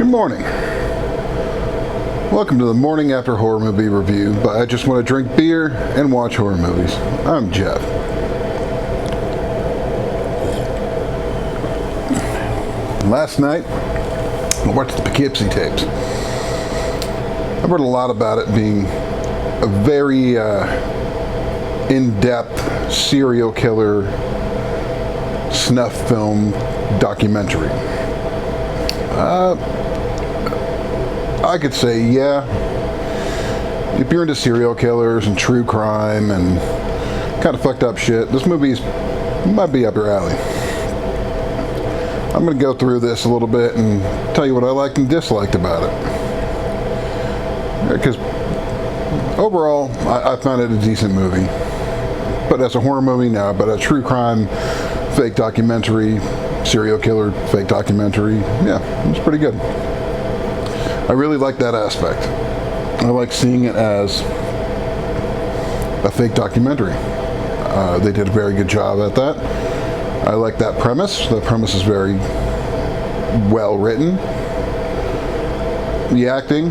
Good morning. Welcome to the Morning After Horror Movie Review, but I just want to drink beer and watch horror movies. I'm Jeff. Last night, I watched the Poughkeepsie Tapes. I've heard a lot about it being a very in-depth serial killer snuff film documentary. I could say, yeah, if you're into serial killers and true crime and kind of fucked up shit, this movie might be up your alley. I'm going to go through this a little bit and tell you what I liked and disliked about it. Because overall, I found it a decent movie. But as a horror movie, no. But a true crime, fake documentary, serial killer, fake documentary, yeah, it was pretty good. I really like that aspect. I like seeing it as a fake documentary. They did a very good job at that. I like that premise. The premise is very well written. The acting,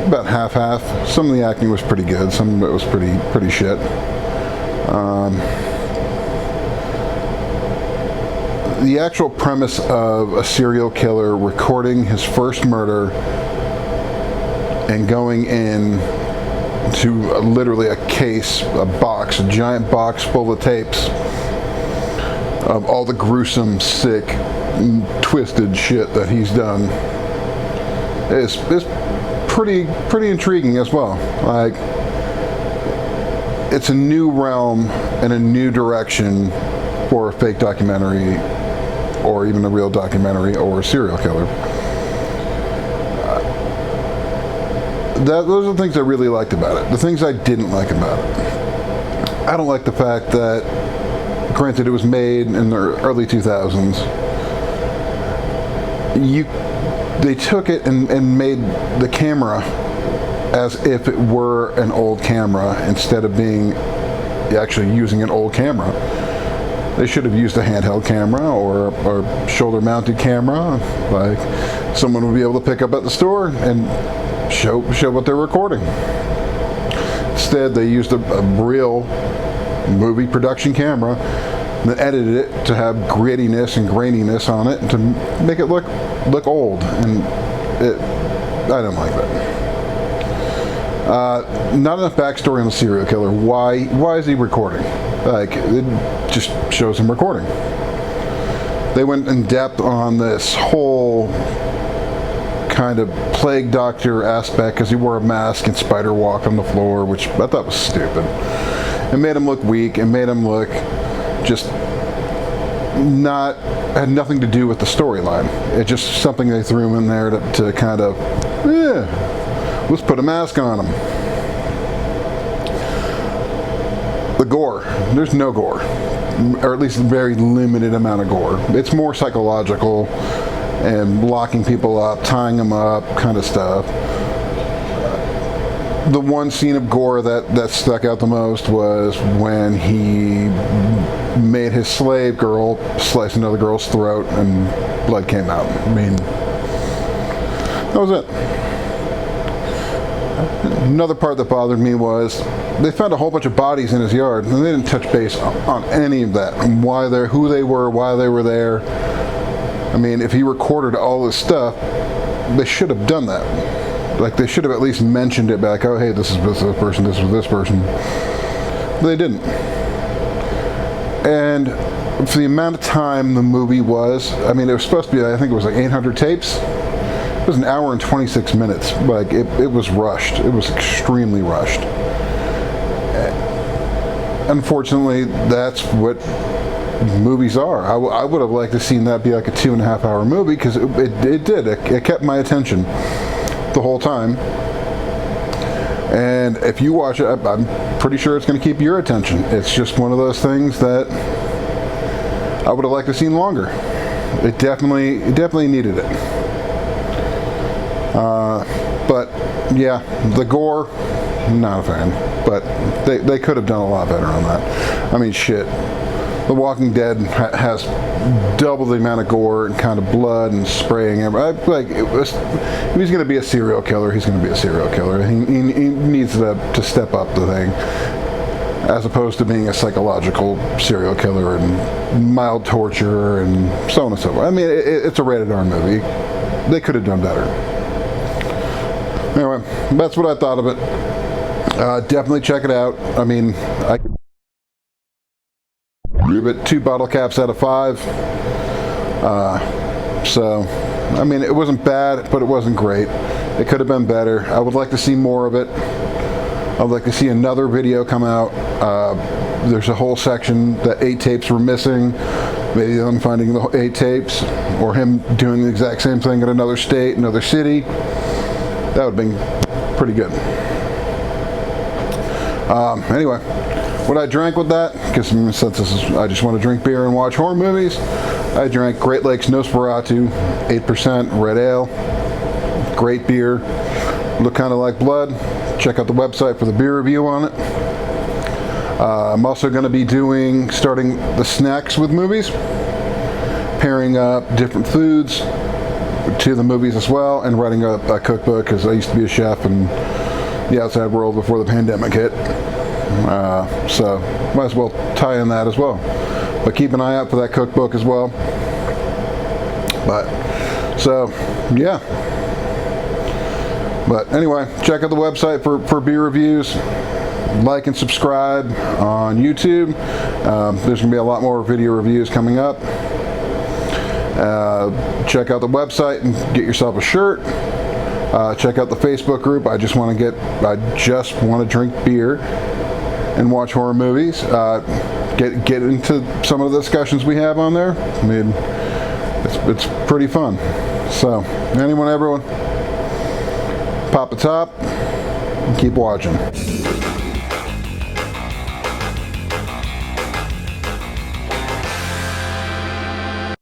about half-half. Some of the acting was pretty good. Some of it was pretty shit. The actual premise of a serial killer recording his first murder and going in to literally a case, a box, a giant box full of tapes of all the gruesome, sick, twisted shit that he's done is pretty intriguing as well. Like, it's a new realm and a new direction for a fake documentary, or even a real documentary, or a serial killer. Those are the things I really liked about it. The things I didn't like about it, I don't like the fact that, granted it was made in the early 2000s, they took it and made the camera as if it were an old camera instead of being actually using an old camera. They should have used a handheld camera or shoulder-mounted camera, like someone would be able to pick up at the store and show what they're recording. Instead, they used a real movie production camera and then edited it to have grittiness and graininess on it to make it look old, and I don't like that. Not enough backstory on the serial killer. Why is he recording? Like, it just shows him recording. They went in depth on this whole kind of plague doctor aspect because he wore a mask and spider walked on the floor, which I thought was stupid. It made him look weak. It made him look just had nothing to do with the storyline. It's just something they threw him in there to kind of, let's put a mask on him. The gore, there's no gore, or at least a very limited amount of gore. It's more psychological and locking people up, tying them up, kind of stuff. The one scene of gore that stuck out the most was when he made his slave girl slice another girl's throat and blood came out. I mean, that was it. Another part that bothered me was they found a whole bunch of bodies in his yard and they didn't touch base on any of that, and who they were, why they were there. I mean, if he recorded all this stuff, they should have done that. Like, they should have at least mentioned it back. Oh, hey, this is this person, this was this person. But they didn't. And for the amount of time the movie was, I mean, it was supposed to be, I think it was like 800 tapes. It was an hour and 26 minutes. Like, it was rushed. It was extremely rushed. Unfortunately, that's what movies are. I would have liked to seen that be like a 2.5 hour movie, because it did. It kept my attention the whole time. And if you watch it, I'm pretty sure it's going to keep your attention. It's just one of those things that I would have liked to seen longer. It definitely needed it. But yeah, the gore, not a fan. But they could have done a lot better on that. I mean, shit. The Walking Dead has double the amount of gore and kind of blood and spraying. Like if he's going to be a serial killer, he's going to be a serial killer. He needs to step up the thing, as opposed to being a psychological serial killer and mild torture and so on and so forth. I mean, it's a rated R movie. They could have done better. Anyway, that's what I thought of it. Definitely check it out. I mean, I give it 2 bottle caps out of 5. So, I mean, it wasn't bad, but it wasn't great. It could have been better. I would like to see more of it. I would like to see another video come out. There's a whole section that 8 tapes were missing. Maybe them finding the 8 tapes, or him doing the exact same thing in another state, another city. That would have been pretty good. Anyway, what I drank with that, because since I just want to drink beer and watch horror movies, I drank Great Lakes Nosferatu 8% red ale. Great beer. Look kind of like blood. Check out the website for the beer review on it. I'm also going to be starting the snacks with movies, pairing up different foods to the movies as well, and writing a cookbook, because I used to be a chef in the outside world before the pandemic hit. So might as well tie in that as well. But keep an eye out for that cookbook as well. But so yeah. But anyway, check out the website for beer reviews. Like and subscribe on YouTube. There's going to be a lot more video reviews coming up. Check out the website and get yourself a shirt. Check out the Facebook group. I just want to drink beer and watch horror movies. Get into some of the discussions we have on there. I mean, it's pretty fun. So, everyone, pop a top, and keep watching.